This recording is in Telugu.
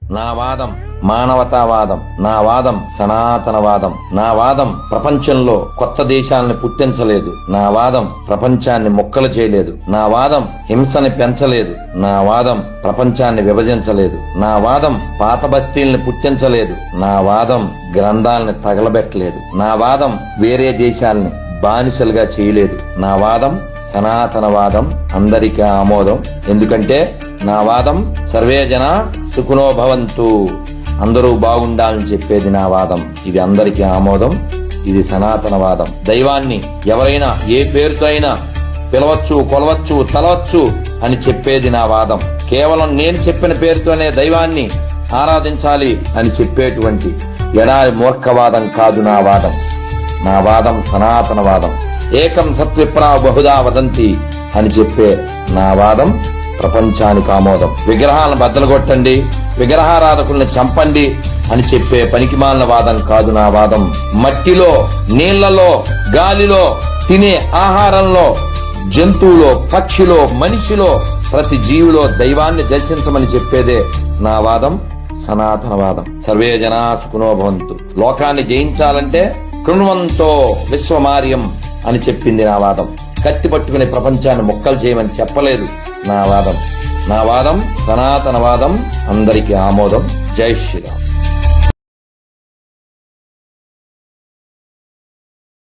నా వాదం మానవతావాదం, నా వాదం సనాతనవాదం, నా వాదం ప్రపంచంలో కొత్త దేశాలను పుట్టించలేదు, నా వాదం ప్రపంచాన్ని ముక్కలు చేయలేదు, నా వాదం హింసని పెంచలేదు, నా వాదం ప్రపంచాన్ని విభజించలేదు, నా వాదం పాత బస్తీల్ని పుట్టించలేదు, నా వాదం గ్రంథాలని తగలబెట్టలేదు, నా వాదం వేరే దేశాల్ని బానిసలుగా చేయలేదు, నా వాదం సనాతనవాదం, అందరికీ ఆమోదం. ఎందుకంటే నా వాదం సర్వే జన సుఖినో భవంతు, అందరూ బాగుండాలని చెప్పేది నా వాదం. ఇది అందరికీ ఆమోదం, ఇది సనాతనవాదం. దైవాన్ని ఎవరైనా ఏ పేరుతో అయినా పిలవచ్చు, కొలవచ్చు, తలవచ్చు అని చెప్పేది నా వాదం. కేవలం నేను చెప్పిన పేరుతోనే దైవాన్ని ఆరాధించాలి అని చెప్పేటువంటి ఎడారి మూర్ఖవాదం కాదు నా వాదం. నా వాదం సనాతనవాదం. ఏకం సత్విప్రా బహుదా వదంతి అని చెప్పే నా వాదం ప్రపంచానికి ఆమోదం. విగ్రహాలను బద్దలుగొట్టండి, విగ్రహారాధకుల్ని చంపండి అని చెప్పే పనికిమాలిన వాదం కాదు నా వాదం. మట్టిలో, నీళ్లలో, గాలిలో, తినే ఆహారంలో, జంతువులో, పక్షిలో, మనిషిలో, ప్రతి జీవిలో దైవాన్ని దర్శించమని చెప్పేదే నా వాదం సనాతనవాదం. సర్వే జనా సుఖినో భవంతు. లోకాన్ని జయించాలంటే కృణ్వంతో విశ్వమార్యం అని చెప్పింది నా వాదం. కత్తి పట్టుకుని ప్రపంచాన్ని ముక్కలు చేయమని చెప్పలేదు నా వాదం. నా వాదం సనాతనవాదం, అందరికీ ఆమోదం. జై శ్రీరామ్.